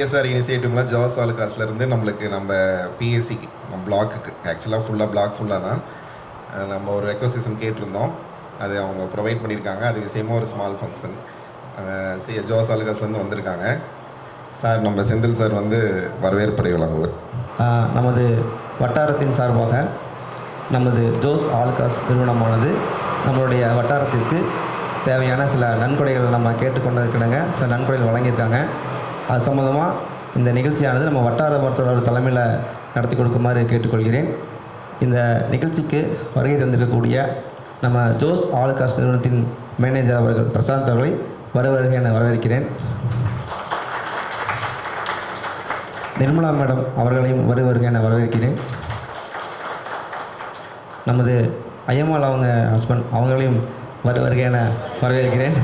CSR இனிஷியேட்டிவ்லாம் ஜாஸ் ஆலுகாஸ்லேருந்து நம்மளுக்கு நம்ம பிஎஸ்சிக்கு நம்ம பிளாக்குக்கு ஆக்சுவலாக ஃபுல்லாக தான் நம்ம ஒரு ரெக்வசிஷன் கேட்டிருந்தோம். அது அவங்க ப்ரொவைட் பண்ணியிருக்காங்க. அது விஷயமாக ஒரு ஸ்மால் ஃபங்க்ஷன் ஜாஸ் ஆலுகாஸ்லேருந்து வந்திருக்காங்க. சார் நம்ம செந்தில் சார் வந்து வரவேற்புரை வழங்குவார். நமது வட்டாரத்தின் சார்பாக நமது ஜோஸ் ஆலுகாஸ் நிறுவனமானது நம்மளுடைய வட்டாரத்திற்கு தேவையான சில நன்கொடைகள் நம்ம கேட்டுக்கொண்டிருக்கிறாங்க. சில நன்கொடைகள் வழங்கியிருக்காங்க. அது சம்மந்தமாக இந்த நிகழ்ச்சியானது நம்ம வட்டார மருத்துவர் தலைமையில் நடத்தி கொடுக்குமாறு கேட்டுக்கொள்கிறேன். இந்த நிகழ்ச்சிக்கு வருகை தந்திருக்கக்கூடிய நம்ம ஜோஸ் ஆலுகாஸ் நிறுவனத்தின் மேனேஜர் அவர்கள் பிரசாந்த் அவர்களை வருக என வரவேற்கிறேன். நிர்மலா மேடம் அவர்களையும் வருக என வரவேற்கிறேன். நமது ஐயம்மாள் அவங்க ஹஸ்பண்ட் அவங்களையும் வருக என வரவேற்கிறேன்.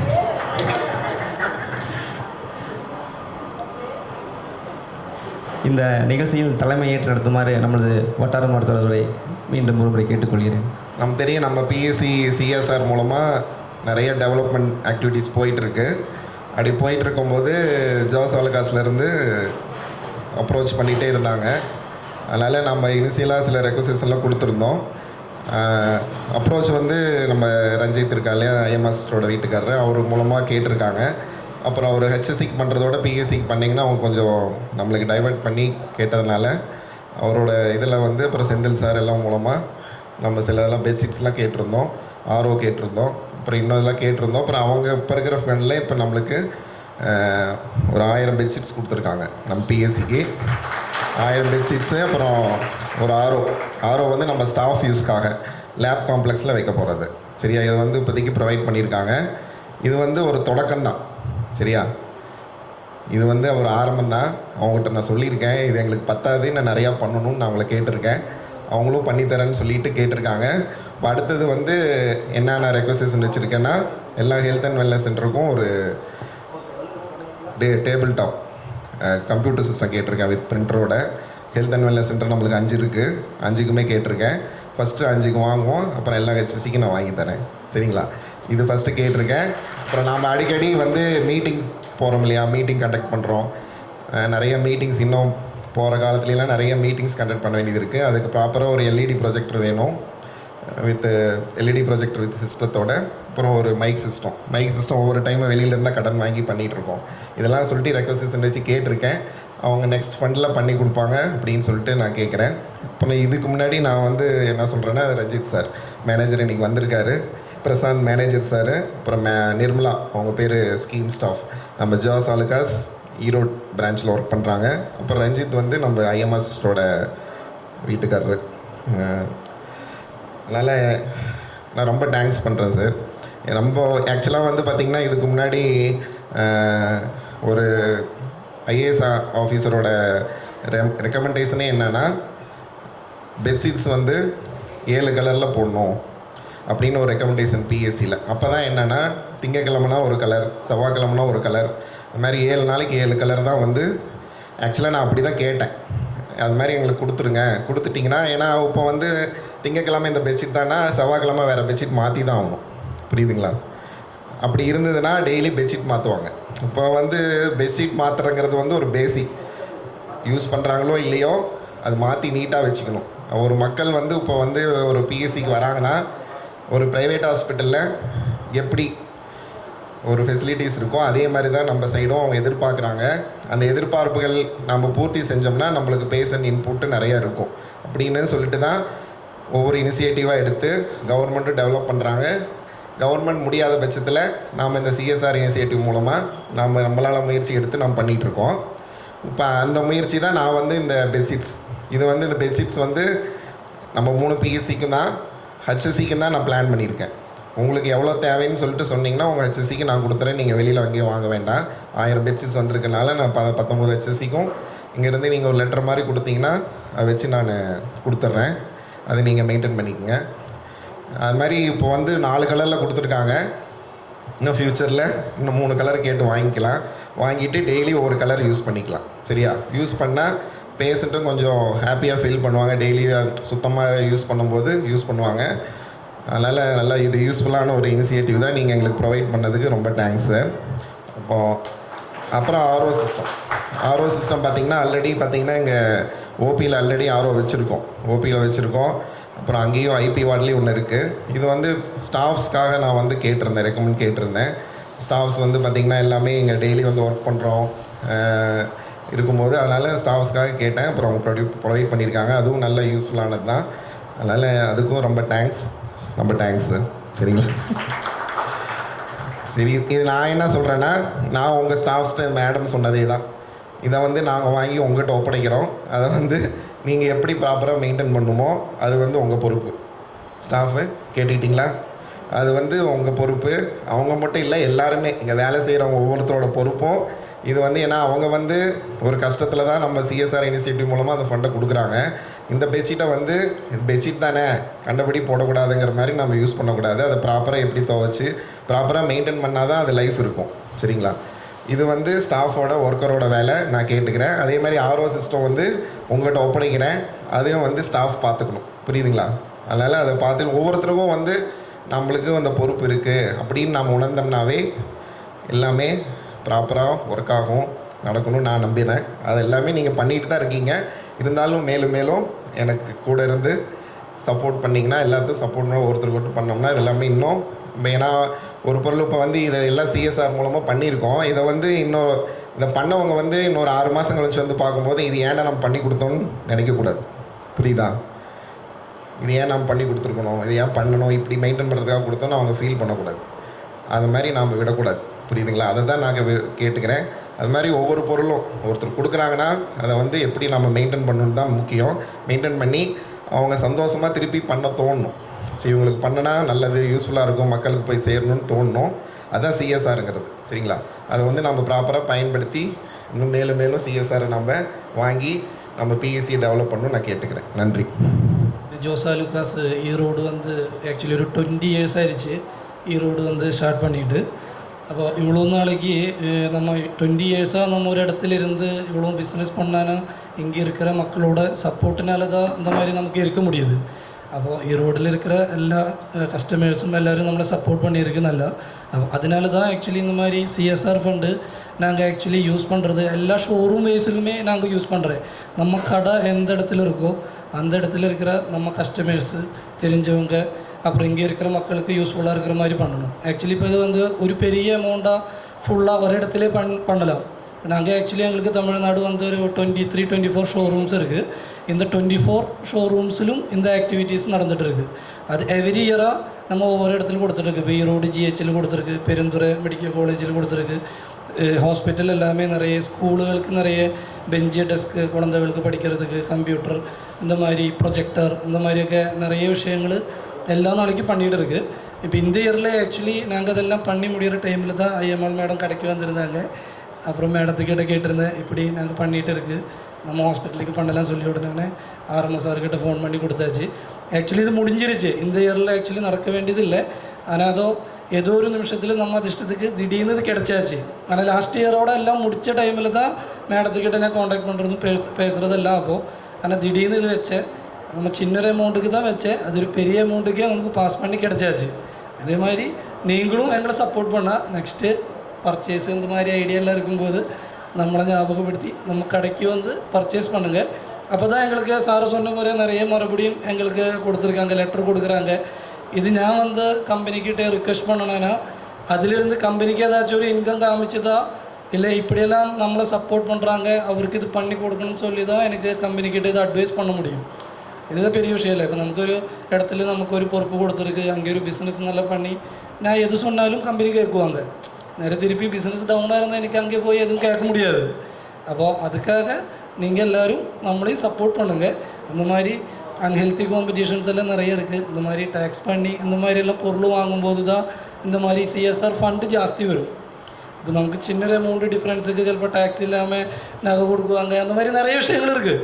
இந்த நிகழ்ச்சியில் தலைமையேற்று நடத்துமாறு நமது வட்டார மருத்துவரை மீண்டும் ஒருமுறை கேட்டுக்கொள்கிறேன். நம்ம தெரியும், நம்ம பிஎஸ்சி சிஎஸ்ஆர் மூலமாக நிறைய டெவலப்மெண்ட் ஆக்டிவிட்டீஸ் போயிட்டுருக்கு. அப்படி போயிட்டு இருக்கும்போது ஜோஸ் ஆலுகாஸ்லேருந்து அப்ரோச் பண்ணிகிட்டே இருந்தாங்க. அதனால் நம்ம இனிஷியலாக சில ரெக்வசிஷன்லாம் கொடுத்துருந்தோம். அப்ரோச் வந்து நம்ம ரஞ்சித் இருக்கா இல்லையா, ஐஎம்எஸ்டோட வீட்டுக்காரர், அவர் மூலமாக கேட்டிருக்காங்க. அப்புறம் அவர் ஹெச்எஸ்சிக்கு பண்ணுறதோட பிஎஸ்சிக்கு பண்ணிங்கன்னா அவங்க கொஞ்சம் நம்மளுக்கு டைவெர்ட் பண்ணி கேட்டதுனால அவரோட இதில் வந்து அப்புறம் செந்தில் சார் எல்லாம் மூலமாக நம்ம சில இதெல்லாம் பேசிக்ஸ்லாம் கேட்டிருந்தோம். ஆர்ஓ கேட்டிருந்தோம். அப்புறம் இன்னும் இதெல்லாம் கேட்டிருந்தோம். அப்புறம் அவங்க இப்போ இருக்கிற ஃபண்டில் இப்போ நம்மளுக்கு ஒரு 1000 பெட்ஷீட்ஸ் கொடுத்துருக்காங்க. நம்ம பிஎஸ்சிக்கு 1000 பெட்ஷீட்ஸு. அப்புறம் ஒரு ஆர்ஓ வந்து நம்ம ஸ்டாஃப் யூஸ்க்காக லேப் காம்ப்ளெக்ஸில் வைக்க போகிறது. சரியா, இது வந்து இப்போதைக்கு ப்ரொவைட் பண்ணியிருக்காங்க. இது வந்து ஒரு தொடக்கம்தான். சரியா, இது வந்து ஒரு ஆரம்பம்தான். அவங்ககிட்ட நான் சொல்லியிருக்கேன், இது எங்களுக்கு பத்தாது, நான் நிறையா பண்ணணும்னு நான் அவங்கள கேட்டிருக்கேன். அவங்களும் பண்ணித்தரேன்னு சொல்லிட்டு கேட்டிருக்காங்க. இப்போ அடுத்தது வந்து என்னென்ன ரெக்வசிஷன் வச்சுருக்கேன்னா, எல்லா ஹெல்த் அண்ட் வெல்னஸ் சென்டருக்கும் ஒரு டேபிள் டாப் கம்ப்யூட்டர் சிஸ்டம் கேட்டிருக்கேன் வித் பிரிண்டரோட. ஹெல்த் அண்ட் வெல்னஸ் சென்டர் நம்மளுக்கு 5 இருக்குது. 5க்குமே கேட்டிருக்கேன். ஃபஸ்ட்டு 5க்கு வாங்குவோம், அப்புறம் எல்லா ஹெச்எஸ்சிக்கும் நான் வாங்கி தரேன். சரிங்களா, இது ஃபஸ்ட்டு கேட்டிருக்கேன். அப்புறம் நாம் அடிக்கடி வந்து மீட்டிங் போகிறோம் இல்லையா, மீட்டிங் கண்டக்ட் பண்ணுறோம். நிறைய மீட்டிங்ஸ் இன்னும் போகிற காலத்துலலாம் நிறைய மீட்டிங்ஸ் கண்டக்ட் பண்ண வேண்டியது இருக்குது. அதுக்கு ப்ராப்பராக ஒரு எல்இடி ப்ரொஜெக்டர் வேணும், வித் எல்இடி ப்ரொஜெக்டர் வித் சிஸ்டத்தோட. அப்புறம் ஒரு மைக் சிஸ்டம் ஒவ்வொரு டைமும் வெளியிலேருந்து தான் கடன் வாங்கி பண்ணிகிட்ருக்கோம். இதெல்லாம் சொல்லிட்டு ரெக்வசிஷன் வச்சு கேட்டிருக்கேன். அவங்க நெக்ஸ்ட் ஃபண்டில் பண்ணி கொடுப்பாங்க அப்படின்னு சொல்லிட்டு நான் கேட்குறேன். அப்புறம் இதுக்கு முன்னாடி நான் வந்து என்ன சொல்கிறேன்னா, ரஞ்சித் சார் மேனேஜர் இன்றைக்கி வந்திருக்காரு, பிரசாந்த் மேனேஜர் சார், அப்புறம் நிர்மலா அவங்க பேர் ஸ்கீம் ஸ்டாஃப், நம்ம ஜோஸ் ஆலுகாஸ் ஈரோடு பிரான்ச்சில் ஒர்க் பண்ணுறாங்க. அப்புறம் ரஞ்சித் வந்து நம்ம ஐஎம்எஸ்டோட வீட்டுக்காரர். அதனால் நான் ரொம்ப தேங்க்ஸ் பண்ணுறேன் சார். ரொம்ப ஆக்சுவலாக வந்து பார்த்திங்கன்னா, இதுக்கு முன்னாடி ஒரு ஐஏஎஸ் ஆஃபீஸரோட ரெக்கமெண்டேஷனே என்னென்னா, பெட்ஷீட்ஸ் வந்து 7 கலரில் போடணும் அப்படின்னு ஒரு ரெக்கமெண்டேஷன் பிஎஸ்சியில். அப்போ தான் என்னென்னா, திங்கக்கிழமைனா ஒரு கலர், செவ்வாய்க்கிழமைனா ஒரு கலர், அது மாதிரி 7 நாளைக்கு 7 கலர் தான் வந்து. ஆக்சுவலாக நான் அப்படி தான் கேட்டேன், அது மாதிரி எங்களுக்கு கொடுத்துட்டிங்கன்னா, ஏன்னா இப்போ வந்து திங்கக்கிழமை இந்த பெட்ஷீட் தானா, செவ்வாய்க்கிழமை வேறு பெட்ஷீட் மாற்றி தான் ஆகணும். புரியுதுங்களா? அப்படி இருந்ததுன்னா டெய்லி பெட்ஷீட் மாற்றுவாங்க. இப்போ வந்து பெட்ஷீட் மாற்றுறங்கிறது வந்து ஒரு பேசிக், யூஸ் பண்ணுறாங்களோ இல்லையோ அது மாற்றி நீட்டாக வச்சுக்கணும். ஒரு மக்கள் வந்து இப்போ வந்து ஒரு பிஎஸ்சிக்கு வராங்கன்னா, ஒரு ப்ரைவேட் ஹாஸ்பிட்டலில் எப்படி ஒரு ஃபெசிலிட்டிஸ் இருக்கோ அதே மாதிரி தான் நம்ம சைடும் அவங்க எதிர்பார்க்குறாங்க. அந்த எதிர்பார்ப்புகள் நம்ம பூர்த்தி செஞ்சோம்னா நம்மளுக்கு பேஷண்ட் இன்புட்டு நிறையா இருக்கும் அப்படின்னு சொல்லிட்டு தான் ஒவ்வொரு இனிஷியேட்டிவாக எடுத்து கவர்மெண்ட்டும் டெவலப் பண்ணுறாங்க. கவர்மெண்ட் முடியாத பட்சத்தில் நாம் இந்த சிஎஸ்ஆர் இனிஷியேட்டிவ் மூலமாக நம்மளால் முயற்சி எடுத்து நம்ம பண்ணிகிட்ருக்கோம். இப்போ அந்த முயற்சி தான் நான் வந்து இந்த பெட்ஷீட்ஸ், இது வந்து இந்த பெட்ஷீட்ஸ் வந்து நம்ம 3 பிஎஸ்சிக்கும் தான், ஹெச்எஸ்சிக்கும் தான் நான் பிளான் பண்ணியிருக்கேன். உங்களுக்கு எவ்வளோ தேவைன்னு சொல்லிட்டு சொன்னிங்கன்னா உங்கள் ஹெச்எஸ்சிக்கு நான் கொடுத்துறேன், நீங்கள் வெளியில் வாங்கி வாங்க வேண்டாம். 1000 பெட்ஷீட்ஸ் வந்திருக்கனால நான் 19 ஹெச்எஸ்சிக்கும் இங்கேருந்து நீங்கள் ஒரு லெட்டர் மாதிரி கொடுத்தீங்கன்னா அதை வச்சு நான் கொடுத்துட்றேன். அதை நீங்கள் மெயின்டைன் பண்ணிக்கோங்க. அது மாதிரி இப்போ வந்து 4 கலரில் கொடுத்துருக்காங்க. இன்னும் ஃப்யூச்சரில் இன்னும் 3 கலர் கேட்டு வாங்கிக்கலாம். வாங்கிட்டு டெய்லி ஒவ்வொரு கலர் யூஸ் பண்ணிக்கலாம். சரியா, யூஸ் பண்ணால் பேஷண்ட்டும் கொஞ்சம் ஹாப்பியாக ஃபீல் பண்ணுவாங்க. டெய்லி சுத்தமாக யூஸ் பண்ணுவாங்க. அதனால் நல்லா இது யூஸ்ஃபுல்லான ஒரு இனிஷியேட்டிவ் தான். நீங்கள் எங்களுக்கு ப்ரொவைட் பண்ணதுக்கு ரொம்ப தேங்க்ஸ் சார். அப்புறம் ஆர்ஓ சிஸ்டம் ஆர்ஓ சிஸ்டம் பார்த்திங்கன்னா ஆல்ரெடி பார்த்திங்கன்னா இங்கே ஓபியில் ஆல்ரெடி ஆர்ஓ வச்சுருக்கோம், ஓபியில் வச்சுருக்கோம். அப்புறம் அங்கேயும் ஐபி வார்ட்லேயும் ஒன்று இருக்குது. இது வந்து ஸ்டாஃப்ஸ்க்காக நான் வந்து கேட்டிருந்தேன், ரெக்கமெண்ட் கேட்டிருந்தேன். ஸ்டாஃப்ஸ் வந்து பார்த்திங்கன்னா எல்லாமே இங்கே டெய்லி வந்து ஒர்க் பண்ணுறோம் இருக்கும்போது, அதனால் ஸ்டாஃப்ஸ்க்காக கேட்டேன். அப்புறம் அவங்க ப்ரொவைட் பண்ணியிருக்காங்க. அதுவும் நல்ல யூஸ்ஃபுல்லானது தான். அதனால் அதுக்கும் ரொம்ப தேங்க்ஸ் சார். சரிங்களா? சரி, இது நான் என்ன சொல்கிறேன்னா, நான் உங்கள் ஸ்டாஃப்ஸ்ட்டு மேடம் சொன்னதே தான். இதை வந்து நாங்கள் வாங்கி உங்கள்கிட்ட ஒப்படைக்கிறோம். அதை வந்து நீங்கள் எப்படி ப்ராப்பராக மெயின்டைன் பண்ணுமோ அது வந்து உங்கள் பொறுப்பு. ஸ்டாஃபு கேட்டுக்கிட்டிங்களா? அது வந்து உங்கள் பொறுப்பு. அவங்க மட்டும் இல்லை, எல்லாருமே இங்கே வேலை செய்கிறவங்க ஒவ்வொருத்தரோட பொறுப்பும் இது வந்து. ஏன்னா அவங்க வந்து ஒரு கஷ்டத்தில் தான் நம்ம சிஎஸ்ஆர் இனிஷியேட்டிவ் மூலமாக அந்த ஃபண்டை கொடுக்குறாங்க. இந்த பெட்ஷீட்டை வந்து பெட்ஷீட் தானே கண்டபடி போடக்கூடாதுங்கிற மாதிரி நம்ம யூஸ் பண்ணக்கூடாது. அதை ப்ராப்பராக எப்படி துவைச்சி ப்ராப்பராக மெயின்டைன் பண்ணால் தான் அது லைஃப் இருக்கும். சரிங்களா? இது வந்து ஸ்டாஃபோட ஒர்க்கரோட வேலை, நான் கேட்டுக்கிறேன். அதே மாதிரி ஆர்ஓ சிஸ்டம் வந்து உங்கள்கிட்ட ஒப்படைக்கிறேன். அதையும் வந்து ஸ்டாஃப் பார்த்துக்கணும். புரியுதுங்களா? அதனால் அதை பார்த்து ஒவ்வொருத்தருக்கும் வந்து நம்மளுக்கு அந்த பொறுப்பு இருக்குது அப்படின்னு நாம் உணர்ந்தோம்னாவே எல்லாமே ப்ராப்பராக ஒர்க் ஆகும், நடக்கணும்னு நான் நம்பிடுறேன். அது எல்லாமே நீங்கள் பண்ணிட்டு தான் இருக்கீங்க. இருந்தாலும் மேலும் மேலும் எனக்கு கூட இருந்து சப்போர்ட் பண்ணிங்கன்னா, எல்லாத்துக்கும் சப்போர்ட் ஒருத்தருக்கு ஒருத்தர் பண்ணோம்னா இது எல்லாமே இன்னும். ஏன்னா ஒரு பொருள் இப்போ வந்து இதை எல்லாம் சிஎஸ்ஆர் மூலமாக பண்ணியிருக்கோம். இதை வந்து இன்னும் இதை பண்ணவங்க வந்து இன்னொரு 6 மாதம் கழிச்சு வந்து பார்க்கும்போது இது ஏன்டா நம்ம பண்ணி கொடுத்தோம்னு நினைக்கக்கூடாது. புரியுதா? இது ஏன் நம்ம பண்ணி கொடுத்துருக்கணும், இது ஏன் பண்ணணும், இப்படி மெயின்டைன் பண்ணுறதுக்காக கொடுத்தோன்னு அவங்க ஃபீல் பண்ணக்கூடாது. அது மாதிரி நாம் விடக்கூடாது. புரியுதுங்களா? அதை தான் நாங்கள் கேட்டுக்கிறேன். அது மாதிரி ஒவ்வொரு பொருளும் ஒருத்தர் கொடுக்குறாங்கன்னா அதை வந்து எப்படி நம்ம மெயின்டைன் பண்ணணுன்னு தான் முக்கியம். மெயின்டைன் பண்ணி அவங்க சந்தோஷமாக திருப்பி பண்ண தோணணும். சரி, இவங்களுக்கு பண்ணனா நல்லது, யூஸ்ஃபுல்லாக இருக்கும், மக்களுக்கு போய் சேரணும்னு தோணணும். அதுதான் சிஎஸ்ஆருங்கிறது. சரிங்களா? அதை வந்து நம்ம ப்ராப்பராக பயன்படுத்தி இன்னும் மேலும் மேலும் சிஎஸ்ஆரை நம்ம வாங்கி நம்ம பிஎஸ்சி டெவலப் பண்ணணும்னு நான் கேட்டுக்கிறேன். நன்றி. ஜோஸ் ஆலுக்காஸ் ஈரோடு வந்து ஆக்சுவலி ஒரு 20 years ஆயிடுச்சு ஈரோடு வந்து ஸ்டார்ட் பண்ணிவிட்டு. അപ്പോൾ இவ்வளோ நாளைக்கு நம்ம 20 years-ஆக நம்ம ஒரு இடத்துல இருந்து இவ்வளோ பிஸ்னஸ் பண்ணானா இங்கே இருக்கிற மக்களோட சப்போர்ட்டினால தான் இந்த மாதிரி நமக்கு இருக்க முடியுது. അപ്പോൾ ஈரோடில் இருக்கிற எல்லா கஸ்டமர்ஸும் எல்லோரும் நம்மளை சப்போர்ட் பண்ணியிருக்குன்னല്ല. அதனால தான் ஆக்சுவலி இந்த மாதிரி சிஎஸ்ஆர் ஃபண்டு நாங்கள் ஆக்சுவலி யூஸ் பண்ணுறது எல்லா ஷோரூம் வைஸ்லுமே நாங்கள் யூஸ் பண்ணுறேன். நம்ம கடை எந்த இடத்துல இருக்கோ அந்த இடத்துல இருக்கிற நம்ம கஸ்டமர்ஸு தெரிஞ்சவங்க அப்புறம் இங்கே இருக்கிற மக்களுக்கு யூஸ்ஃபுல்லாக இருக்கிற மாதிரி பண்ணணும். ஆக்சுவலி இப்போ இது வந்து ஒரு பெரிய அமௌண்ட்டாக ஃபுல்லாக ஒரு இடத்துல பண்ணலாம். நாங்கள் ஆக்சுவலி எங்களுக்கு தமிழ்நாடு வந்து ஒரு 23-24 ஷோரூம்ஸ் இருக்குது. இந்த 24 ஷோரூம்ஸிலும் இந்த ஆக்டிவிட்டீஸ் நடந்துகிட்டு இருக்குது. அது எவ்ரி இயராக நம்ம ஒவ்வொரு இடத்துல கொடுத்துருக்கு. இப்போ ஈரோடு ஜிஹெச்சில் கொடுத்துருக்கு, பெருந்துறை மெடிக்கல் காலேஜில் கொடுத்துருக்கு, ஹாஸ்பிட்டல் எல்லாமே நிறைய, ஸ்கூலுகளுக்கு நிறைய பெஞ்சு டெஸ்க்கு குழந்தைகளுக்கு படிக்கிறதுக்கு, கம்ப்யூட்டர், இந்த மாதிரி ப்ரொஜெக்டர், இந்த மாதிரிയൊക്കെ நிறைய விஷயங்கள் எல்லா நாளைக்கும் பண்ணிகிட்டு இருக்குது. இப்போ இந்த இயரில் ஆக்சுவலி நாங்கள் அதெல்லாம் பண்ணி முடிகிற டைமில் தான் ஐஎம்எல் மேடம் கடைக்கு வந்திருந்தாங்க. அப்புறம் மேடத்துக்கிட்ட கேட்டிருந்தேன், இப்படி நாங்கள் பண்ணிகிட்டு இருக்குது, நம்ம ஹாஸ்பிட்டலுக்கு பண்ணலாம் சொல்லி உடனே ஆர்எம்ஓ சார்கிட்ட ஃபோன் பண்ணி கொடுத்தாச்சு. ஆக்சுவலி இது முடிஞ்சிருச்சு. இந்த இயரில் ஆக்சுவலி நடக்க வேண்டியதில்லை. ஆனால் ஏதோ ஒரு நிமிஷத்தில் நம்ம அது இஷ்டத்துக்கு திடீர்னு இது கிடச்சாச்சு. ஆனால் லாஸ்ட் இயரோட எல்லாம் முடித்த டைமில் தான் மேடத்துக்கிட்ட நான் காண்டாக்ட் பண்ணுறதும் பேசுகிறதெல்லாம். ஆனால் திடீர்னு இது வச்சேன், நம்ம சின்ன அமௌண்ட்டுக்கு தான் வச்சேன், அது ஒரு பெரிய அமௌண்ட்டுக்கே நமக்கு பாஸ் பண்ணி கிடச்சாச்சு. அதே மாதிரி நீங்களும் எங்களை சப்போர்ட் பண்ணால் நெக்ஸ்ட்டு பர்ச்சேஸ் இந்த மாதிரி ஐடியா எல்லாம் இருக்கும்போது நம்மளை ஞாபகப்படுத்தி நம்ம கடைக்கு வந்து பர்ச்சேஸ் பண்ணுங்கள். அப்போ தான் எங்களுக்கு சார் சொன்ன மாதிரி நிறைய மறுபடியும் எங்களுக்கு கொடுத்துருக்காங்க, லெட்டர் கொடுக்குறாங்க. இது நான் வந்து கம்பெனிக்கிட்ட ரிக்வெஸ்ட் பண்ணணுன்னா அதிலிருந்து கம்பெனிக்கு ஏதாச்சும் ஒரு இன்கம் காமிச்சதா இல்லை இப்படியெல்லாம் நம்மளை சப்போர்ட் பண்ணுறாங்க அவருக்கு இது பண்ணி கொடுக்கணும்னு சொல்லி தான் எனக்கு கம்பெனிக்கிட்ட இது அட்வைஸ் பண்ண முடியும். இதுதான் பெரிய விஷயம் இல்லை. இப்போ നമുക്കൊരു இடத்துல നമുക്കൊരു பொறுப்பு கொடுத்துருக்கு, அங்கே ஒரு பிஸ்னஸ் நல்லா பண்ணி நான் எது சொன்னாலும் கம்பெனி கேட்குவாங்க. நேരെ திருப்பி பிஸ்னஸ் டவுனாக இருந்தால் எனக்கு அங்கே போய் எதுவும் கேட்க முடியாது. அப்போ அதுக்காக நீங்கள் எல்லோரும் நம்மளையும் சப்போர்ட் பண்ணுங்கள். இந்த மாதிரி அன்ஹெல்த்தி காம்படிஷன்ஸ் எல்லாம் நிறைய இருக்குது. இந்த மாதிரி டேக்ஸ் பண்ணி இந்த மாதிரியெல்லாம் பொருள் வாங்கும்போது தான் இந்த மாதிரி சிஎஸ்ஆர் ஃபண்டு ஜாஸ்தி வரும். இப்போ நமக்கு சின்ன அமௌண்ட் டிஃப்ரென்ஸுக்கு சிலപ്പോൾ டேக்ஸ் இல்லாமல் நகை கொடுக்குவாங்க, அந்த மாதிரி நிறைய விஷயங்கள் இருக்குது.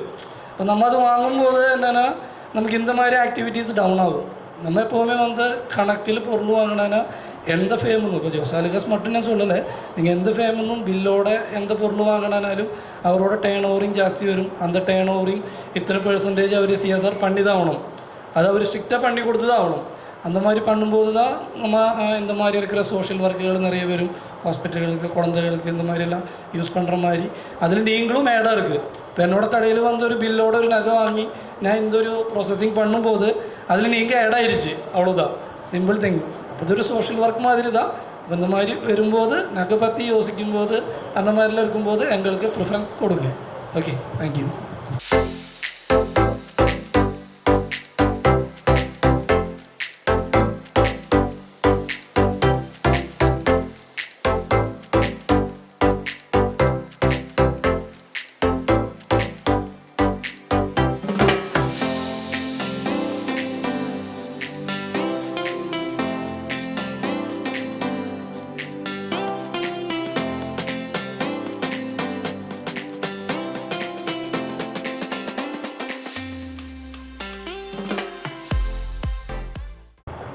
இப்போ நம்ம அது வாங்கும்போது என்னென்னா நமக்கு இந்த மாதிரி ஆக்டிவிட்டீஸ் டவுன் ஆகும். நம்ம எப்போவுமே வந்து கணக்கில் பொருள் வாங்கினா எந்த ஃபேமுன்னு, இப்போ ஜோஸ் ஆலுக்காஸ் மட்டும் நான் சொல்லலை, நீங்கள் எந்த ஃபேமுன்னும் பில்லோட எந்த பொருள் வாங்கினாலும் அவரோட டேൺ ஓவറിങ് ஜாஸ்தி வரும். அந்த டேൺ ஓவറിങ് இத்தனை % அவர் சிஎஸ்ஆர் பண்ணி தான் ஆகணும். அது அவர் ஸ்ட்ரிக்டாக பண்ணி கொடுத்து தான் ஆகணும். அந்த மாதிரி பண்ணும்போது தான் நம்ம இந்த மாதிரி இருக்கிற சோஷியல் ஒர்க்குகள் நிறைய பேரும் ஹாஸ்பிட்டல்களுக்கு குழந்தைகளுக்கு இந்த மாதிரிலாம் யூஸ் பண்ணுற மாதிரி அதில் நீங்களும் ஆடாக இருக்குது. இப்போ என்னோடய கடையில் வந்து ஒரு பில்லோட ஒரு நகை வாங்கி நான் இந்த ஒரு ப்ராசஸிங் பண்ணும்போது அதில் நீங்கள் ஆடாயிருச்சு, அவ்வளோதான், சிம்பிள் திங். அതൊരു சோஷியல் ஒர்க் மாதிரி தான். இந்த மாதிரி வரும்போது நகை பற்றி யோசிக்கும்போது அந்த மாதிரிலாம் இருக்கும்போது எங்களுக்கு ப்ரிஃபரன்ஸ் கொடுங்க. Okay, thank you.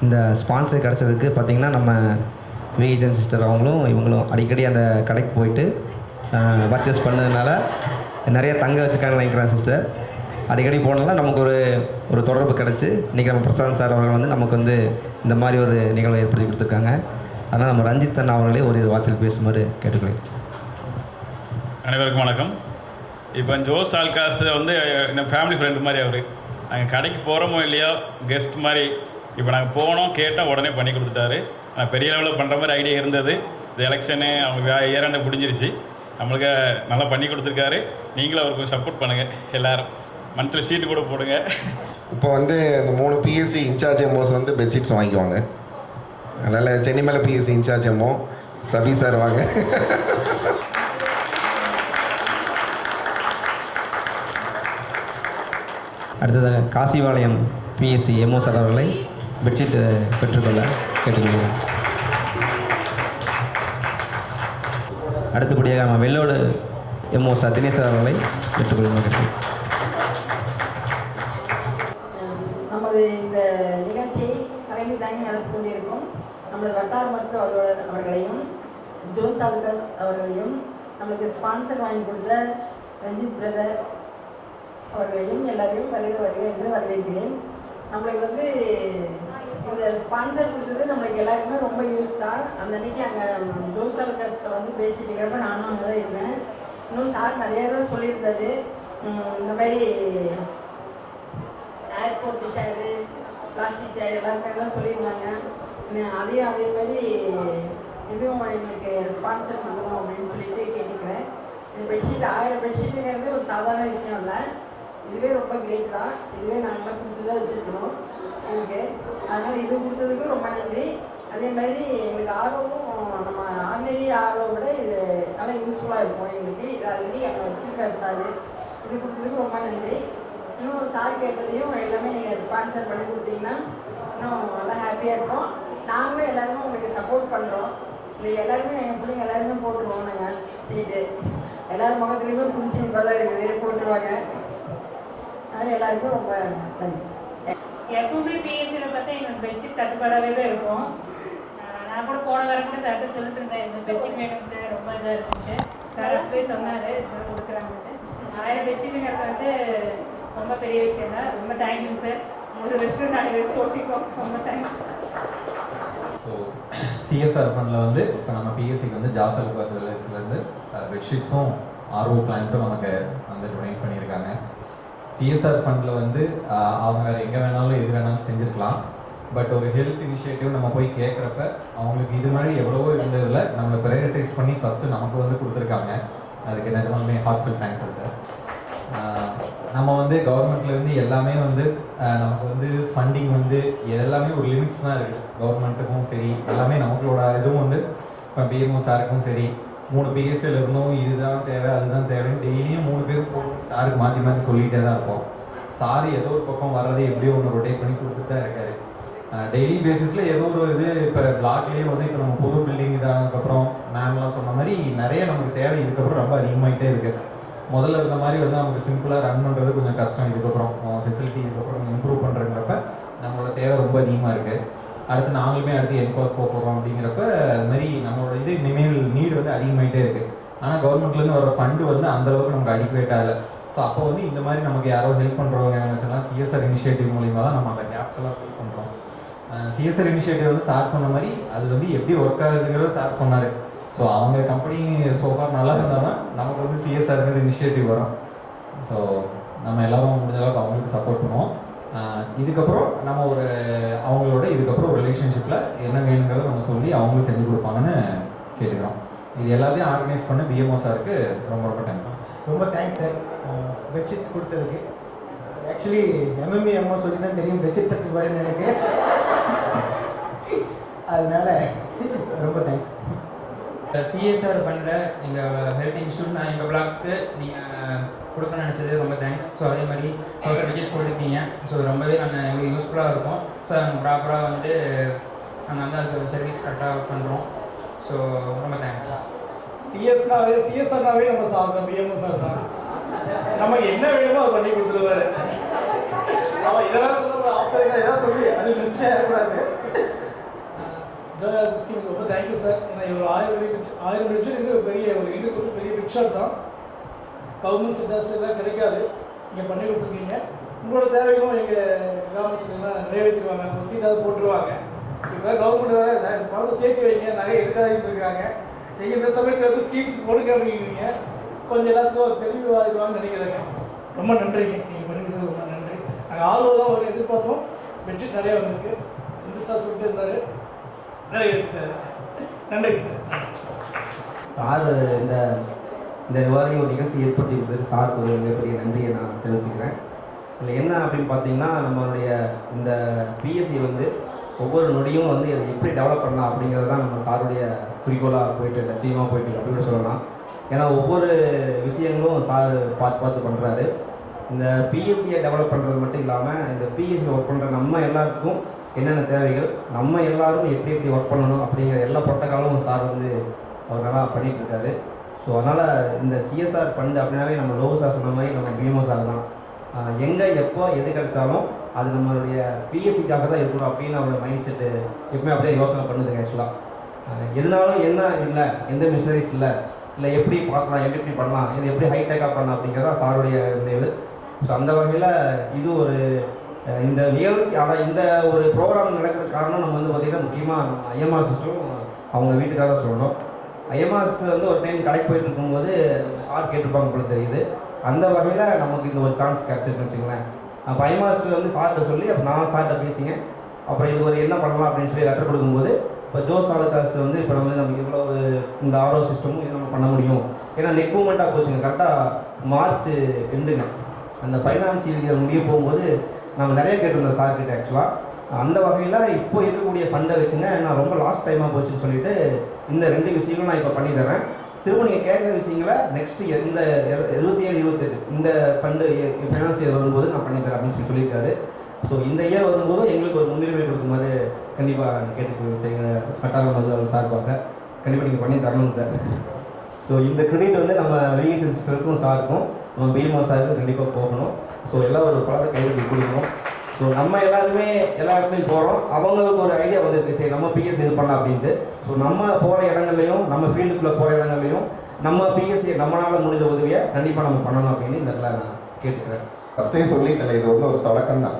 இந்த ஸ்பான்சர் கிடச்சதுக்கு பார்த்திங்கன்னா நம்ம விஜன் சிஸ்டர் அவங்களும் இவங்களும் அடிக்கடி அந்த கடைக்கு போயிட்டு பர்ச்சேஸ் பண்ணதுனால நிறைய தங்க வச்சுருக்காங்கன்னு நினைக்கிறேன் சிஸ்டர். அடிக்கடி போனால நமக்கு ஒரு தொடர்பு கிடச்சி இன்றைக்கி நம்ம பிரசாந்த் சார் அவர்கள் வந்து நமக்கு வந்து இந்த மாதிரி ஒரு நிகழ்வை ஏற்படுத்தி கொடுத்துருக்காங்க. அதனால் நம்ம ரஞ்சித் அண்ணா அவர்களே ஒரு வார்த்தையில் பேசுமாறு கேட்டுக்கிறேன். அனைவருக்கும் வணக்கம். இப்போ ஜோஸ் ஆல்காஸ் வந்து என் ஃபேமிலி ஃப்ரெண்டு மாதிரி அவர். நாங்கள் கடைக்கு போகிறோமோ இல்லையோ கெஸ்ட் மாதிரி. இப்போ நாங்கள் போனோம், கேட்டால் உடனே பண்ணி கொடுத்துட்டாரு. ஆனால் பெரிய லெவலில் பண்ணுற மாதிரி ஐடியா இருந்தது. இந்த எலெக்ஷனு அவங்க ஏறாண்ட முடிஞ்சிருச்சு, நம்மளுக்கு நல்லா பண்ணி கொடுத்துருக்காரு. நீங்களும் அவருக்கு சப்போர்ட் பண்ணுங்கள். எல்லோரும் மந்த்லி சீட்டு கூட போடுங்க. இப்போ வந்து இந்த 3 பிஎஸ்சி இன்சார்ஜ் எம்ஓஸ் வந்து பெட்ஷீட்ஸ் வாங்கிக்குவாங்க. அதனால் Chennimalai PSC in-charge MO Sabi sir வாங்க. அடுத்ததாக காசிபாளையம் பிஎஸ்சி எம்ஓ சார் அவர்களை பெட்ஷீட் பெற்றுக்கொள்ள கேட்டுக்கொள்கிறேன். அடுத்தபடியாக நம்ம Vellode MO sir Dinesh sir அவர்களை பெற்றுக்கொள்கிறோம். நமது இந்த நிகழ்ச்சியை தலைமை தாங்கி நடத்தி கொண்டிருக்கும் நமது வட்டார மருத்துவ அலுவலர் அவர்களையும் ஜோஸ் ஆல்காஸ் அவர்களையும் நமக்கு ஸ்பான்சர் வாங்கி கொடுத்த ரஞ்சித் பிரதர் அவர்களையும் எல்லாரையும் வருக என்று வரவேற்கிறேன். நம்மளுக்கு வந்து இந்த ஸ்பான்சர் கொடுத்தது நம்மளுக்கு எல்லாருக்குமே ரொம்ப யூஸ் தான். அந்த அன்றைக்கி அங்கே ஜோஸ் ஆல்காஸில் வந்து பேசிட்டு இருக்கிறப்ப நானும் அங்கே தான் இருந்தேன். இன்னும் சார் நிறைய தான் சொல்லியிருந்தாரு. இந்த மாதிரி ஏர்போர்ட் சேரு, பிளாஸ்டிக் சேர் எல்லாருக்கெல்லாம் சொல்லியிருந்தாங்க. அதே மாதிரி இதுவும் எங்களுக்கு ஸ்பான்சர் பண்ணணும் அப்படின்னு சொல்லிட்டு கேட்டுக்கிறேன். இந்த பெட்ஷீட் 1000 பெட்ஷீட்டுங்கிறது ஒரு சாதாரண விஷயம் இல்லை. இதுவே ரொம்ப கிரேட் தான். இதுவே நாங்களாம் கொடுத்து தான் வச்சுருக்கணும் எங்களுக்கு. அதனால் இது கொடுத்ததுக்கு ரொம்ப நன்றி. அதே மாதிரி எங்களுக்கு ஆர்வமும் நம்ம ஆர்டினரி ஆர்வம் விட இது நல்லா யூஸ்ஃபுல்லாக இருக்கும் எங்களுக்கு. இது ஆல்ரெடி அங்கே வச்சுருக்காரு சார். இது கொடுத்ததுக்கு ரொம்ப நன்றி. இன்னும் சார் கேட்டதையும் எல்லாமே நீங்கள் ஸ்பான்சர் பண்ணி கொடுத்தீங்கன்னா இன்னும் நல்லா ஹாப்பியாக இருக்கும். நாங்களும் எல்லாருமே உங்களுக்கு சப்போர்ட் பண்ணுறோம். இல்லை எல்லாருமே எங்கள் பிள்ளைங்க எல்லாருமே போட்டுருவோம். நாங்கள் சீட்டு எல்லோரும் முகத்துலேயுமே புடிச்சிருப்பா தான் இருக்குது, போட்டுருவாங்க. அது எல்லாருக்கும் ரொம்ப நன்றி. எப்பவுமே பிஹெச்சில் பார்த்தா எங்களுக்கு பெட்ஷீட் தட்டுப்பாடாகவே தான் இருக்கும். நான் கூட போன வாரம் கூட சார்ட்ட சொல்லிட்டு இருந்தேன், இந்த பெட்ஷீட் வேணும் சார், ரொம்ப இதாக இருக்குன்ட்டு. சார் போய் சொன்னார் இதெல்லாம் கொடுக்குறாங்கன்ட்டு. 1000 பெட்ஷீட்டுங்கிறது வந்து ரொம்ப பெரிய விஷயம் தான். ரொம்ப தேங்க்யூங்க சார். 3 வருஷம் 4 வச்சு ஓட்டிப்போம். ரொம்ப தேங்க்ஸ். ஸோ சிஎஸ்ஆர் ஃபண்டில் வந்து இப்போ நம்ம பிஎஸ்சிக்கு வந்து ஜாஸ் ஆல்காஸ் ஜுவல்லர்ஸ்லேருந்து பெட்ஷீட்ஸும் ஆர்ஓ பிளான்ஸும் நமக்கு வந்து டொனேட் பண்ணியிருக்காங்க. சிஎஸ்ஆர் ஃபண்டில் வந்து அவங்க வேறு எங்கே வேணாலும் எது வேணாலும் செஞ்சுருக்கலாம். பட் ஒரு ஹெல்த் இனிஷியேட்டிவ் நம்ம போய் கேட்குறப்ப அவங்களுக்கு இது மாதிரி எவ்வளவோ இருந்ததில் நம்மளை ப்ரையாரிட்டைஸ் பண்ணி ஃபஸ்ட்டு நமக்கு வந்து கொடுத்துருக்காங்க. அதுக்கு நிஜமாலுமே ஹார்ட்ஃபுல் தேங்க்ஸ் சார். நம்ம வந்து கவர்மெண்ட்லேருந்து எல்லாமே வந்து நமக்கு வந்து ஃபண்டிங் வந்து எல்லாமே ஒரு லிமிட்ஸ் தான் இருக்குது. கவர்மெண்ட்டுக்கும் சரி எல்லாமே நமங்களோட இதுவும் வந்து இப்போ பிஎம்ஓ சாருக்கும் சரி 3 பிஎஸ்சியில் இருந்தும் இதுதான் தேவை அதுதான் தேவைன்னு டெய்லியும் 3 பேரும் சாருக்கு மாற்றி மாற்றி சொல்லிகிட்டே தான் இருப்போம். சார் ஏதோ ஒரு பக்கம் வர்றது எப்படியோ ஒன்று ரொட்டேட் பண்ணி கொடுத்துட்டு தான் இருக்காரு. டெய்லி பேசிஸில் ஏதோ ஒரு இது இப்போ பிளாக்லேயே வந்து இப்போ நம்ம புது பில்டிங் இதானதுக்கப்புறம் மேம்லாம் சொன்ன மாதிரி நிறைய நமக்கு தேவை இதுக்கப்புறம் ரொம்ப அதிகமாகிட்டே இருக்குது. முதல்ல இருந்த மாதிரி வந்து நமக்கு சிம்பிளாக ரன் பண்ணுறது கொஞ்சம் கஷ்டம். இதுக்கப்புறம் ஃபெசிலிட்டி இதுக்கப்புறம் இம்ப்ரூவ் பண்ணுறங்கிறப்ப நம்மளோட தேவை ரொம்ப அதிகமாக இருக்குது. அடுத்து நாங்களுமே அடுத்து என்கோஸ் போகிறோம் அப்படிங்கிறப்ப அது மாதிரி நம்மளோட இது இனிமேல் நீடு வந்து அதிகமாகிட்டே இருக்குது. ஆனால் கவர்மெண்ட்லேருந்து வர ஃபண்டு வந்து அந்தளவுக்கு நமக்கு அடிக்குவேட் ஆகலை. ஸோ அப்போ வந்து இந்த மாதிரி நமக்கு யாரோ ஹெல்ப் பண்ணுறவங்க நினச்சோன்னா சிஎஸ்ஆர் இனிஷியேட்டிவ் மூலிமா தான் நம்ம அந்த கேப்ஸ்லாம் ஃபில் பண்ணுறோம். சிஎஸ்ஆர் இனிஷியேட்டிவ் வந்து சார் சொன்ன மாதிரி அது வந்து எப்படி ஒர்க் ஆகுதுங்கிறத சார் சொன்னார். ஸோ அவங்க கம்பெனி சோஃபார் நல்லா இருந்தாலும் நமக்கு வந்து சிஎஸ்ஆர் இனிஷியேட்டிவ் வரும். ஸோ நம்ம எல்லோரும் முடிஞ்ச அளவுக்கு அவங்களுக்கு சப்போர்ட் பண்ணுவோம். இதுக்கப்புறம் நம்ம அவங்களோட இதுக்கப்புறம் ஒரு ரிலேஷன்ஷிப்பில் என்ன வேணுங்கிறத நம்ம சொல்லி அவங்களும் செஞ்சு கொடுப்பாங்கன்னு கேட்டுக்கிறோம். இது எல்லாத்தையும் ஆர்கனைஸ் பண்ண பிஎம்ஓ சாருக்கு ரொம்ப ரொம்ப தேங்க்ஸ். ரொம்ப தேங்க்ஸ் சார் பெட்ஷீட்ஸ் கொடுத்ததுக்கு. ஆக்சுவலி எம்எம்ஏ அம்மா சொல்லி தான் தெரியும் பெட்ஷீட் தட்டுப்பாடுன்னு எனக்கு. அதனால ரொம்ப தேங்க்ஸ். சிஎஸ்ஆர் பண்ணுற எங்கள் ஹெல்த் இன்ஸ்டியூட் நான் எங்கள் பிளாக்கு நீங்கள் கொடுக்கணும்னு நினச்சது ரொம்ப தேங்க்ஸ். ஸோ அதே மாதிரி டோட்டல் பெட்ஷீட்ஸ் கொடுத்துருக்கீங்க. ஸோ ரொம்பவே எங்களுக்கு யூஸ்ஃபுல்லாக இருக்கும். ஸோ நாங்கள் ப்ராப்பராக வந்து நாங்கள் வந்து அதுக்கு சர்வீஸ் கரெக்டாக பண்ணுறோம். ஸோ ரொம்ப தேங்க்ஸ். சிஎஸ்ஆர்னாவே நம்ம சார் தான், பிஎம்ஓ சார் தான். நமக்கு என்ன வேணுமோ அதை பண்ணி கொடுத்துருவாரு. அவன் இதெல்லாம் சொல்ல ஆப்பரேட்டர் இதெல்லாம் சொல்லி அது மிச்சம் இருக்கக்கூடாது. ரொம்ப தேங்க்யூ சார். ஏன்னா ஒரு 1000 பெட்ஷீட் இது பெரிய ஒரு இண்டுக்கு பெரிய பிக் ஷாட் தான். கவர்மெண்ட் செக்டர்ஸ்லாம் கிடைக்காது. நீங்கள் பண்ணி கொடுத்துருக்கீங்க. உங்களோட தேவைகளும் எங்கள் கிராமத்துலாம் நிறைவேற்றிடுவாங்க. நம்ம சீட்டாவது போட்டுருவாங்க. இப்போ கவர்மெண்ட் வேறு பணத்தை சேர்த்து வைங்க, நகை எடுக்காதுன்னு இருக்காங்க. நீங்கள் இந்த சமயத்தில் வந்து ஸ்கீம்ஸ் கொடுக்க அப்படிங்கிறீங்க. கொஞ்சம் எல்லாத்துக்கும் ஒரு தெளிவு ஆகிடுவாங்கன்னு நினைக்கிறேங்க. ரொம்ப நன்றிங்க. நீங்கள் பண்ணிக்கிறது ரொம்ப நன்றி. நாங்கள் ஆர்வம் தான் ஒரு எதிர்பார்த்தோம். பெட்ஷீட் நிறையா வந்திருக்கு. இந்த சார் சொல்லிட்டு இருந்தார், நிறைய எடுத்தார். நன்றிங்க சார். சார் இந்த மாதிரி ஒரு நிகழ்ச்சி ஏற்படுத்தி கொடுத்தது சாருக்கு ஒரு மிகப்பெரிய நன்றியை நான் தெரிவிச்சுக்கிறேன். இதில் என்ன அப்படின்னு பார்த்தீங்கன்னா, நம்மளுடைய இந்த பிஎஸ்சி வந்து ஒவ்வொரு நொடியும் வந்து அதை எப்படி டெவலப் பண்ணலாம் அப்படிங்கிறது தான் நம்ம சாருடைய குறிக்கோளாக போயிட்டு லட்சியமாக போயிட்டு அப்படின்னு சொல்லலாம். ஏன்னா ஒவ்வொரு விஷயங்களும் சார் பார்த்து பண்ணுறாரு. இந்த பிஎஸ்சியை டெவலப் பண்ணுறது மட்டும் இல்லாமல் இந்த பிஎஸ்சி ஒர்க் பண்ணுற நம்ம எல்லாத்துக்கும் என்னென்ன தேவைகள், நம்ம எல்லோரும் எப்படி ஒர்க் பண்ணணும் அப்படிங்கிற எல்லா புரோட்டோக்காலும் சார் வந்து அவர் நல்லா பண்ணிகிட்ருக்காரு. ஸோ அதனால் இந்த சிஎஸ்ஆர் ஃபண்டு அப்படின்னாவே நம்ம லோகோ சார் சொன்ன மாதிரி நம்ம பிஎம்ஓ சார் தான். எங்கே எப்போ எது கிடைச்சாலும் அது நம்மளுடைய பிஎஸ்சிக்காக தான் இருக்கணும் அப்படின்னு அவரோட மைண்ட் செட்டு எப்பவுமே அப்படியே யோசனை பண்ணுதுங்க. ஆக்சுவலாக எதுனாலும் என்ன இல்லை, எந்த மிஷினரிஸ் இல்லை எப்படி பார்க்கலாம், எப்படி பண்ணலாம், இது எப்படி ஹைடெக்காக பண்ணலாம் அப்படிங்கிறதா சாருடைய நினைவு. ஸோ அந்த வகையில் இது ஒரு இந்த நிகழ்ச்சி இந்த ஒரு ப்ரோக்ராம் நடக்கிற காரணம் நம்ம வந்து பார்த்திங்கன்னா முக்கியமாக நம்ம ஐஎம்ஆர் சிஸ்டம் அவங்க வீட்டுக்காக சொல்லணும். ஐஎம்ஆர் சிஸ்டம் வந்து ஒரு டைம் கடைக்கு போயிட்டு இருக்கும்போது சார் கேட்டிருப்பாங்க போல தெரியுது. அந்த வகையில் நமக்கு இந்த ஒரு சான்ஸ் கிடச்சிருக்குன்னு வச்சுங்களேன். அப்போ ஐஎம்ஆர் வந்து சார்கிட்ட சொல்லி அப்போ நான் சார்கிட்ட பேசிங்க. அப்புறம் இது ஒரு என்ன பண்ணலாம் அப்படின்னு சொல்லி லெட்டர் கொடுக்கும்போது இப்போ ஜோஸ் ஆலுகாஸ் வந்து இப்போ நம்ம இவ்வளோ இந்த ஆர்ஓ சிஸ்டமும் இது நம்ம பண்ண முடியும். ஏன்னா நெக் மூமெண்ட்டாக போச்சுங்க. கரெக்டாக மார்ச் எண்டுங்க அந்த ஃபைனான்சியல் இயர் முடிய போகும்போது நம்ம நிறைய கேட்டிருந்தோம் சார்கிட்ட. ஆக்சுவலாக அந்த வகையில் இப்போ இருக்கக்கூடிய ஃபண்டை வச்சுங்க நான் ரொம்ப லாஸ்ட் டைமாக போச்சுன்னு சொல்லிட்டு இந்த 2 விஷயங்களும் நான் இப்போ பண்ணி தரேன். திரும்ப நீங்கள் கேட்குற விஷயங்களை நெக்ஸ்ட்டு இந்த 27-28 இந்த ஃபண்டு ஃபைனான்ஸ் இயர் வரும்போது நான் பண்ணித்தரேன் அப்படின்னு சொல்லியிருக்காரு. ஸோ இந்த இயர் வரும்போது எங்களுக்கு ஒரு முன்னுரிமை கொடுக்கும்போது கண்டிப்பாக கேட்டு செய்யுங்க. கட்டாரம் வந்து அவர் சார்பாக கண்டிப்பாக நீங்கள் பண்ணி தரணும் சார். ஸோ இந்த கிரெடிட் வந்து நம்ம விஎன்சி சிஸ்டருக்கும் சாருக்கும் நம்ம பிஎம்ஓ சாருக்கும் கண்டிப்பாக போகணும். ஸோ எல்லாம் ஒரு பழத்தை கையில் கொடுக்கணும். ஸோ நம்ம எல்லாருமே எல்லா இடத்துலையும் போகிறோம். அவங்களுக்கு ஒரு ஐடியா வந்துருக்கு, சரி நம்ம பிஎஸ்சி இது பண்ணலாம் அப்படின்ட்டு. ஸோ நம்ம போகிற இடங்கள்லையும் நம்ம ஃபீல்டுக்குள்ளே போகிற இடங்கள்லையும் நம்ம பிஎஸ்சி நம்மளால் முடிஞ்ச உதவியை கண்டிப்பாக நம்ம பண்ணணும் அப்படின்னு இந்த இடத்துல நான் கேட்டுக்கிறேன். ஃபஸ்ட்டே சொல்லிட்டேன், இது வந்து ஒரு தொடக்கம் தான்.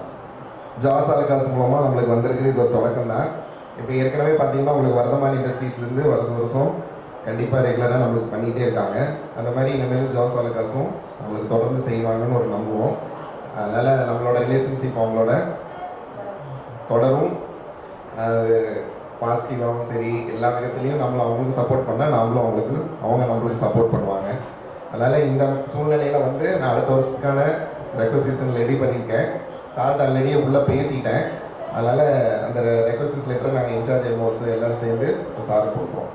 ஜாஸ் ஆலுகாஸ் மூலமாக நம்மளுக்கு வந்திருக்கு, இது ஒரு தொடக்கம் தான். இப்போ ஏற்கனவே பார்த்தீங்கன்னா உங்களுக்கு வர்தமான் இண்டஸ்ட்ரீஸ்லேருந்து வருஷம் கண்டிப்பாக ரெகுலராக நம்மளுக்கு பண்ணிகிட்டே இருக்காங்க. அந்த மாதிரி இனிமேல் ஜாஸ் ஆலுகாஸும் நம்மளுக்கு தொடர்ந்து செய்வாங்கன்னு ஒரு நம்புவோம். அதனால் நம்மளோட ரிலேஷன்ஷிப் அவங்களோட தொடரும். அது பாசிட்டிவாகவும் சரி எல்லா விதத்துலேயும் அவங்களுக்கு சப்போர்ட் பண்ணால் அவங்க நம்மளுக்கு சப்போர்ட் பண்ணுவாங்க. அதனால் இந்த சூழ்நிலையில் வந்து நான் அடுத்த வருஷத்துக்கான ரெக்வசிஷன் ரெடி பண்ணியிருக்கேன். சார்ட் ஆல்ரெடியே உள்ளே பேசிட்டேன். அதனால் அந்த ரெக்வசிஷன் லெட்டரை நாங்கள் இன்சார்ஜ் எம்ஓஸ் எல்லோரும் சேர்ந்து சார் கொடுப்போம்.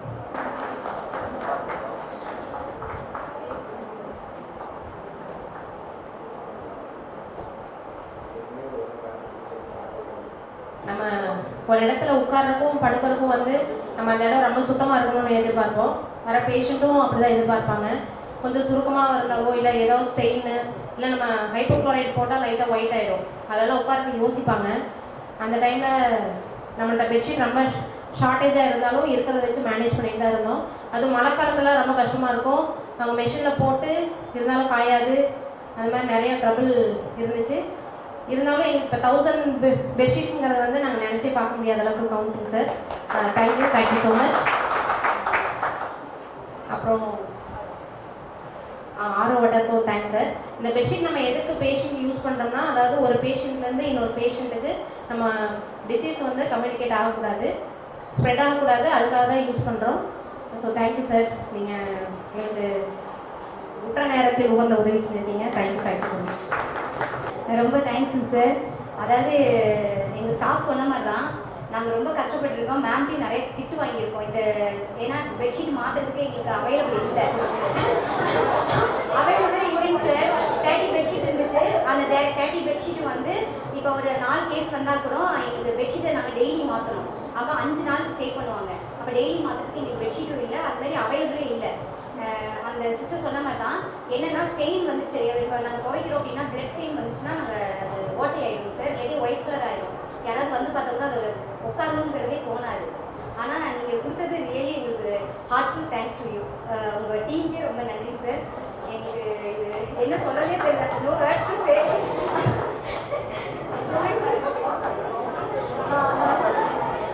நம்ம ஒரு இடத்துல உட்கார்றதுக்கும் படுக்கிறதுக்கும் வந்து நம்ம அந்த இடம் ரொம்ப சுத்தமாக இருக்கணும்னு எதிர்பார்ப்போம். வர பேஷண்ட்டும் அப்படி தான் எதிர்பார்ப்பாங்க. கொஞ்சம் சுருக்கமாக இருந்தாவோ இல்லை ஏதோ ஸ்டெயின் இல்லை நம்ம ஹைப்போக்ளோரைட் போட்டால் லைட்டாக ஒயிட் ஆயிடும், அதெல்லாம் உட்கார்ந்து யோசிப்பாங்க. அந்த டைமில் நம்மள்ட்ட பெட்ஷீட் ரொம்ப ஷார்ட்டேஜாக இருந்தாலும் இருக்கிறத வச்சு மேனேஜ் பண்ணிட்டு தான் இருந்தோம். அதுவும் மழை காலத்தில் ரொம்ப கஷ்டமாக இருக்கும். அவங்க மெஷினில் போட்டு இருந்தாலும் காயாது. அது மாதிரி நிறைய ட்ரபிள் இருந்துச்சு. இருந்தாலும் எங்களுக்கு இப்போ 1000 பெட்ஷீட்ஸுங்கிறத வந்து நாங்கள் நினச்சே பார்க்க முடியாத அளவுக்கு கவுண்ட்டுங்க சார். Thank you so much. அப்புறம் ஆரோ வாட்டருக்கும் தேங்க்ஸ் சார். இந்த பெட்ஷீட் நம்ம எதுக்கு பேஷண்ட் யூஸ் பண்ணுறோம்னா, அதாவது ஒரு பேஷண்ட்லேருந்து இன்னொரு பேஷண்ட்டுக்கு நம்ம டிசீஸ் வந்து கம்யூனிகேட் ஆகக்கூடாது, ஸ்ப்ரெட் ஆகக்கூடாது, அதுக்காக தான் யூஸ் பண்ணுறோம். So thank you sir. நீங்கள் எங்களுக்கு உற்ற நேரத்தில் உகந்த உதவி செஞ்சிருக்கீங்க. Thank you so much. ரொம்ப தேங்க்ஸுங்க சார். அதாவது எங்கள் ஸ்டாஃப் சொன்ன மாதிரி தான் நாங்கள் ரொம்ப கஷ்டப்பட்டுருக்கோம். மேம்கிட்டையும் நிறைய திட்டு வாங்கியிருக்கோம். ஏன்னா பெட்ஷீட் மாற்றுறதுக்கு எங்களுக்கு அவைலபிள் இல்லை. அவைலபிள் இல்லைங்க சார். 30 பெட்ஷீட் இருந்துச்சு. அந்த 30 பெட்ஷீட்டு வந்து இப்போ ஒரு 4 கேஸ் வந்தால் கூட எங்களுக்கு பெட்ஷீட்டை நாங்கள் டெய்லி மாற்றணும். அப்போ 5 நாள் ஸ்டே பண்ணுவாங்க. அப்போ டெய்லி மாற்றுறதுக்கு எங்களுக்கு பெட்ஷீட்டும் இல்லை, அது மாதிரி அவைலபிளே இல்லை. அந்த சிஸ்டர் சொன்ன மாதிரி தான் என்னென்னா ஸ்டெயின் வந்துச்சு. இப்போ நாங்கள் துவைக்கிறோம் அப்படின்னா பிளட் ஸ்டெயின் வந்துச்சுன்னா நாங்கள் அது ஓட்டை ஆகிடும் சார், இல்லாட்டி ஒயிட் கலர் ஆகிடும். யாராவது வந்து பார்த்தோம்னா அது உட்காரணுங்கிறதே தோணாது. ஆனால் நீங்கள் கொடுத்தது ரியலி எங்களுக்கு ஹார்ட்ஃபுல் தேங்க்ஸ் டு யூ. உங்கள் டீமுக்கே ரொம்ப நன்றிங்க சார். எங்களுக்கு இது என்ன சொல்கிறதே தெரியல. No words to say.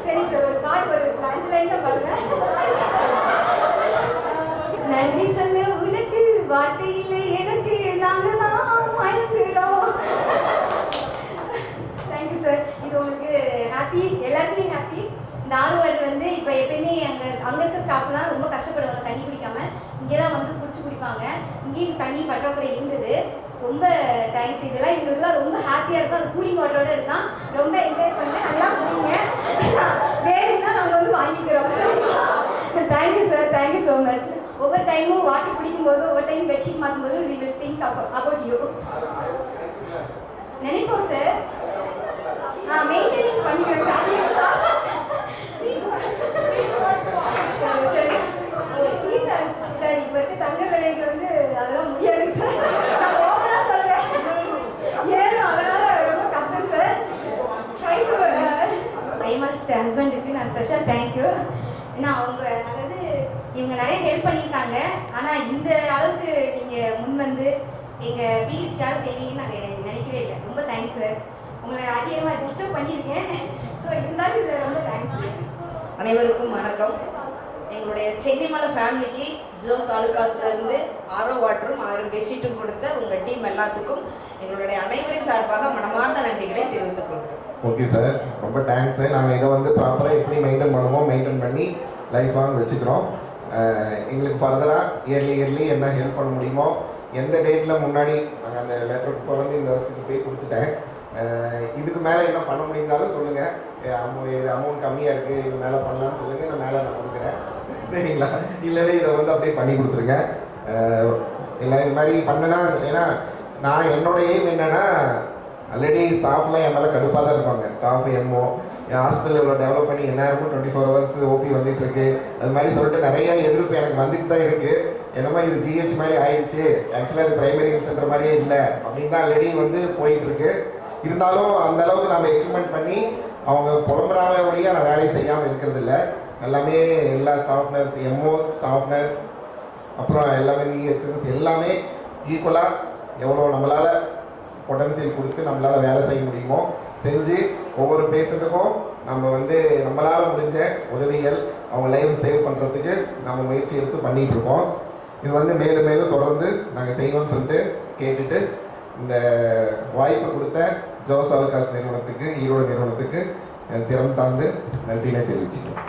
சரிங்க சார், ஒரு கார்டு ஒரு 5 லைன் பாருங்கள். நன்றி சொல்ல உனக்கு வார்த்தை இல்லை எனக்கு, நாங்கள் தான் மறந்துடும். Thank you sir. இது உங்களுக்கு ஹாப்பி, எல்லாருக்குமே ஹாப்பி. இந்த ஆர்வார்டு வந்து இப்போ எப்பயுமே அங்கே இருக்க ஸ்டாஃப்லாம் ரொம்ப கஷ்டப்படுவாங்க தண்ணி குடிக்காமல். இங்கே தான் வந்து குடிப்பாங்க. இங்கேயும் தண்ணி பற்றாக்குறை இருந்தது. ரொம்ப தேங்க்ஸ். இதெல்லாம் எங்களுக்குலாம் ரொம்ப ஹாப்பியாக இருக்கும். அது கூலிங் வாட்டரோட இருக்கான். ரொம்ப என்ஜாய் பண்ணேன். நல்லா குடிங்க. வேணும்னா நாங்கள் வந்து வாங்கிக்கிறோம். Thank you sir. Thank you so much. ஒவ்வொரு டைமும் வாட்டர் பிடிக்கும்போது, ஒவ்வொரு டைம் பெட்ஷீட் மாற்றும்போது we will think about you. நினைப்போம் சார். மெயின்டைனிங் பண்ணிக்கிறேன் சார். சார் இப்போ இருக்க தங்க விலைக்கு வந்து அதெல்லாம் முடியாது சார். நான் ஓவராக சொல்கிறேன். ஏறும், அதனால ரொம்ப கஷ்டம் சார். ட்ரை டு ஐஎம்எஸ் ஹஸ்பண்டுக்கு நான் ஸ்பெஷல் தேங்க்யூ. ஏன்னா அதாவது இவங்க நிறைய ஹெல்ப் பண்ணியிருக்காங்க. ஆனால் இந்த அளவுக்கு நீங்கள் முன் வந்து எங்கள் பிஎஸ்க்காக செய்வீங்கன்னு நாங்கள் நினைக்கவே இல்லை. ரொம்ப தேங்க்ஸ் சார். உங்களை அதிகமாக டிஸ்டர்ப் பண்ணியிருக்கேன். ஸோ இருந்தாலும் இதில் ரொம்ப தேங்க்ஸ். அனைவருக்கும் வணக்கம். எங்களுடைய சென்னிமலை ஃபேமிலிக்கு ஜோஸ் ஆலுகாஸ்லேருந்து ஆரோ வாட்டரும் 6 பெட்ஷீட்டும் கொடுத்த உங்கள் டீம் எல்லாத்துக்கும் எங்களுடைய அனைவரின் சார்பாக மனமார்ந்த நன்றிகளை தெரிவித்துக் கொள்கிறோம். ஓகே சார், ரொம்ப தேங்க்ஸ் சார். நாங்கள் இதை வந்து ப்ராப்பராக எப்படி மெயின்டைன் பண்ணுமோ மெயின்டைன் பண்ணி லைஃப் லாங் வச்சுக்கிறோம். எங்களுக்கு ஃபர்தராக இயர்லி என்ன ஹெல்ப் பண்ண முடியுமோ, எந்த டேட்டில் முன்னாடி நாங்கள் அந்த லெட்டர் இப்போ வந்து இந்த வருஷத்துக்கு போய் கொடுத்துட்டேன். இதுக்கு மேலே என்ன பண்ண முடிந்தாலும் சொல்லுங்கள். அமௌண்ட் கம்மியாக இருக்குது, இது மேலே பண்ணலான்னு சொல்லுங்கள். நான் மேலே நான் கொடுக்குறேன். சரிங்களா? இல்லைன்னா இதை வந்து அப்படியே பண்ணி கொடுத்துருங்க. இல்லை இது மாதிரி பண்ணனா, ஏன்னா நான் என்னோட எய்ம் என்னென்னா, ஆல்ரெடி ஸ்டாஃப்லாம் என் மேலே கடுப்பாக தான் இருப்பாங்க. ஸ்டாஃப் எம்ஓ என் ஹாஸ்பிட்டல் இவ்வளோ டெவலப் பண்ணி எந்நேரமும் 24 hours ஓபி வந்துட்டுருக்கு. அது மாதிரி சொல்லிட்டு நிறைய எதிர்ப்பு எனக்கு வந்துட்டு தான் இருக்குது. என்னமோ இது ஜிஹெச் மாதிரி ஆயிடுச்சு, ஆக்சுவலாக இது பிரைமரி ஹெல்த் சென்டர் மாதிரியே இல்லை அப்படின்னு தான் ஆல்ரெடி வந்து போயிட்டுருக்கு. இருந்தாலும் அந்த அளவுக்கு நம்ம எக்யூப்மெண்ட் பண்ணி அவங்க புலம்புறாங்க வழியாக நான் வேலையை செய்யாமல் இருக்கிறது இல்லை. எல்லாமே எல்லா ஸ்டாஃப் நர்ஸ், எம்ஓஸ், ஸ்டாஃப் நர்ஸ், அப்புறம் எல்லாமே விஹெச்எஸ் எல்லாமே ஈக்குவலாக எவ்வளோ நம்மளால் பொட்டன்சியல் கொடுத்து நம்மளால் வேலை செய்ய முடியுமோ செஞ்சு ஒவ்வொரு பேஷண்ட்டுக்கும் நம்ம வந்து நம்மளால் முடிஞ்ச உதவிகள் அவங்க லைஃப் சேவ் பண்ணுறதுக்கு நம்ம முயற்சி எடுத்து பண்ணிகிட்ருக்கோம். இது வந்து மேலும் மேலும் தொடர்ந்து நாங்கள் செய்வோம்னு சொல்லிட்டு கேட்டுட்டு இந்த வாய்ப்பு கொடுத்த ஜோஸ் ஆலுகாஸ் நிறுவனத்துக்கு, ஈரோடு நிறுவனத்துக்கு திறம் தாழ்ந்து நன்றியை தெரிவிச்சுக்கிறோம்.